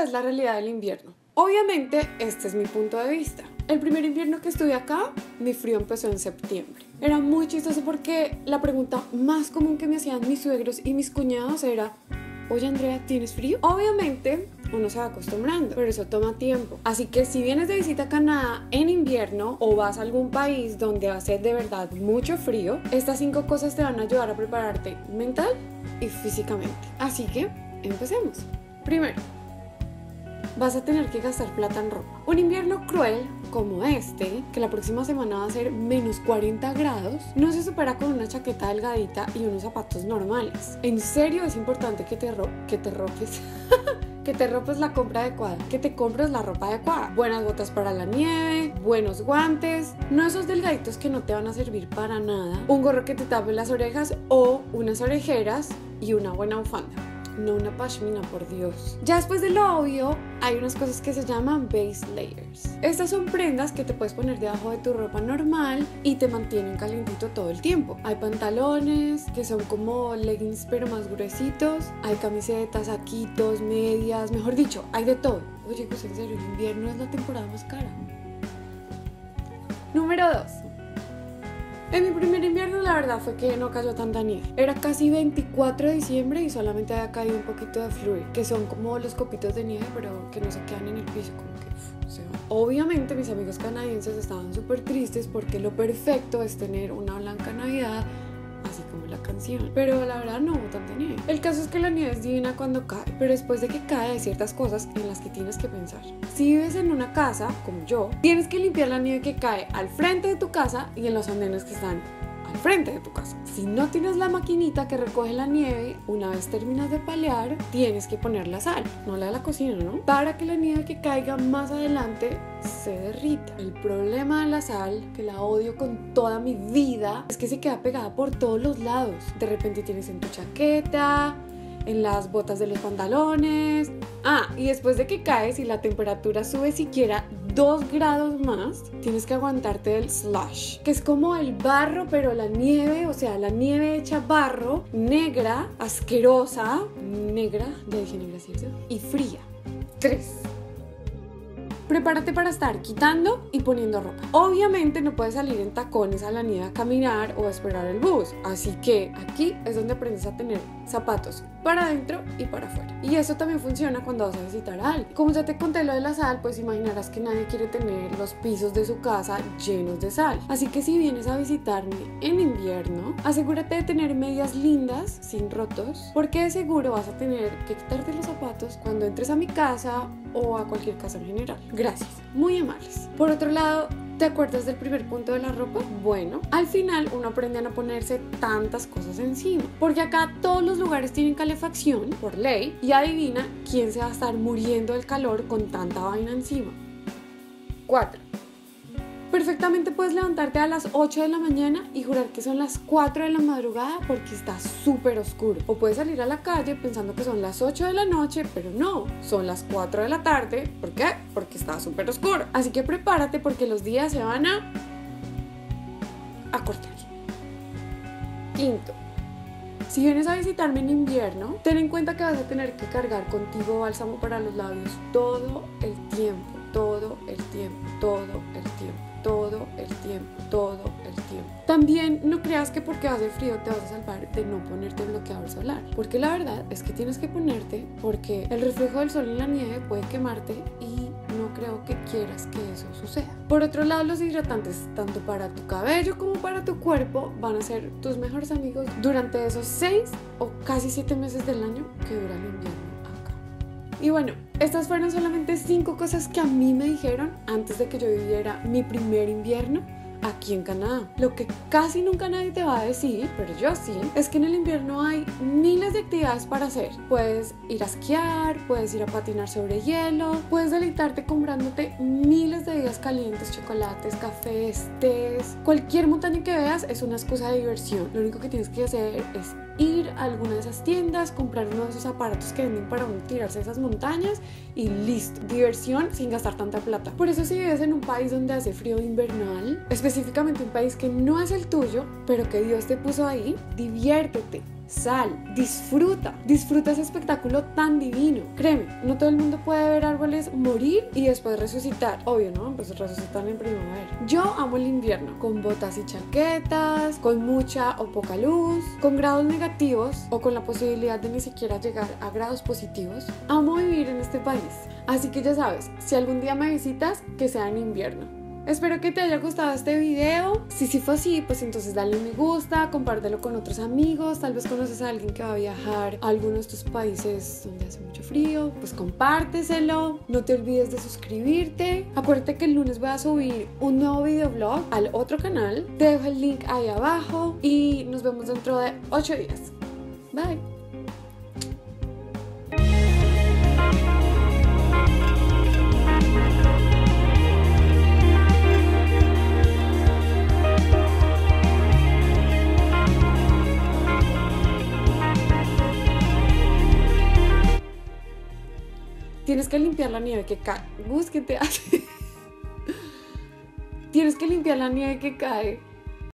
esta es la realidad del invierno. Obviamente, este es mi punto de vista. El primer invierno que estuve acá, mi frío empezó en septiembre. Era muy chistoso porque la pregunta más común que me hacían mis suegros y mis cuñados era: oye Andrea, ¿tienes frío? Obviamente uno se va acostumbrando, pero eso toma tiempo. Así que si vienes de visita a Canadá en invierno o vas a algún país donde va a ser de verdad mucho frío, estas 5 cosas te van a ayudar a prepararte mental y físicamente. Así que empecemos. Primero, vas a tener que gastar plata en ropa. Un invierno cruel como este, que la próxima semana va a ser menos 40 grados, no se supera con una chaqueta delgadita y unos zapatos normales. En serio es importante que te ropes que te ropes la compra adecuada, que te compres la ropa adecuada. Buenas botas para la nieve, buenos guantes, no esos delgaditos que no te van a servir para nada, un gorro que te tape las orejas o unas orejeras y una buena bufanda. No una pashmina, por Dios. Ya después de lo obvio, hay unas cosas que se llaman base layers. Estas son prendas que te puedes poner debajo de tu ropa normal y te mantienen calientito todo el tiempo. Hay pantalones que son como leggings pero más gruesitos. Hay camisetas, saquitos, medias, mejor dicho, hay de todo. Oye, pues en serio, el invierno es la temporada más cara. Número 2. En mi primer invierno la verdad fue que no cayó tanta nieve. Era casi 24 de diciembre y solamente había caído un poquito de flurry, que son como los copitos de nieve pero que no se quedan en el piso, como que se van. Obviamente mis amigos canadienses estaban súper tristes porque lo perfecto es tener una blanca Navidad, así como la canción, pero la verdad no hubo tanta nieve. El caso es que la nieve es divina cuando cae, pero después de que cae hay ciertas cosas en las que tienes que pensar. Si vives en una casa, como yo, tienes que limpiar la nieve que cae al frente de tu casa y en los andenes que están al frente de tu casa. Si no tienes la maquinita que recoge la nieve, una vez terminas de palear, tienes que poner la sal, no la de la cocina, ¿no? Para que la nieve que caiga más adelante se derrita. El problema de la sal, que la odio con toda mi vida, es que se queda pegada por todos los lados. De repente tienes en tu chaqueta, en las botas de los pantalones. Y después de que caes y la temperatura sube siquiera 2 grados más, tienes que aguantarte del slush, que es como el barro, pero la nieve, o sea, la nieve hecha barro, negra, asquerosa, negra, ya dije negra, ¿cierto? Y fría. 3. Prepárate para estar quitando y poniendo ropa. Obviamente no puedes salir en tacones a la nieve a caminar o a esperar el bus, así que aquí es donde aprendes a tener zapatos para adentro y para afuera. Y eso también funciona cuando vas a visitar a alguien. Como ya te conté lo de la sal, pues imaginarás que nadie quiere tener los pisos de su casa llenos de sal. Así que si vienes a visitarme en invierno, asegúrate de tener medias lindas, sin rotos, porque de seguro vas a tener que quitarte los zapatos cuando entres a mi casa o a cualquier casa en general. Gracias, muy amables. Por otro lado, ¿te acuerdas del primer punto de la ropa? Bueno, al final uno aprende a no ponerse tantas cosas encima, porque acá todos los lugares tienen calefacción por ley, y adivina quién se va a estar muriendo del calor con tanta vaina encima. 4. Perfectamente puedes levantarte a las 8 de la mañana y jurar que son las 4 de la madrugada porque está súper oscuro. O puedes salir a la calle pensando que son las 8 de la noche, pero no, son las 4 de la tarde. ¿Por qué? Porque está súper oscuro. Así que prepárate porque los días se van a acortar. 5. Si vienes a visitarme en invierno, ten en cuenta que vas a tener que cargar contigo bálsamo para los labios todo el tiempo, todo el tiempo, todo el tiempo. Todo el tiempo, todo el tiempo. También no creas que porque hace frío te vas a salvar de no ponerte bloqueador solar, porque la verdad es que tienes que ponerte, porque el reflejo del sol en la nieve puede quemarte y no creo que quieras que eso suceda. Por otro lado, los hidratantes, tanto para tu cabello como para tu cuerpo, van a ser tus mejores amigos durante esos 6 o casi 7 meses del año que dura el invierno. Y bueno, estas fueron solamente 5 cosas que a mí me dijeron antes de que yo viviera mi primer invierno aquí en Canadá. Lo que casi nunca nadie te va a decir, pero yo sí, es que en el invierno hay miles de actividades para hacer. Puedes ir a esquiar, puedes ir a patinar sobre hielo, puedes deleitarte comprándote miles de bebidas calientes, chocolates, cafés, tés. Cualquier montaña que veas es una excusa de diversión. Lo único que tienes que hacer es ir a alguna de esas tiendas, comprar uno de esos aparatos que venden para uno tirarse a esas montañas y listo. Diversión sin gastar tanta plata. Por eso si vives en un país donde hace frío invernal, específicamente un país que no es el tuyo, pero que Dios te puso ahí, diviértete. sal, disfruta ese espectáculo tan divino. Créeme, no todo el mundo puede ver árboles morir y después resucitar. Obvio, ¿no? Pues resucitan en primavera. Yo amo el invierno, con botas y chaquetas, con mucha o poca luz, con grados negativos o con la posibilidad de ni siquiera llegar a grados positivos. Amo vivir en este país. Así que ya sabes, si algún día me visitas, que sea en invierno. Espero que te haya gustado este video. Si fue así, pues entonces dale me gusta, compártelo con otros amigos. Tal vez conoces a alguien que va a viajar a alguno de estos países donde hace mucho frío, pues compárteselo. No te olvides de suscribirte. Acuérdate que el lunes voy a subir un nuevo videoblog al otro canal. Te dejo el link ahí abajo y nos vemos dentro de 8 días. Bye. Tienes que limpiar la nieve que cae. Búsquete. Tienes que limpiar la nieve que cae.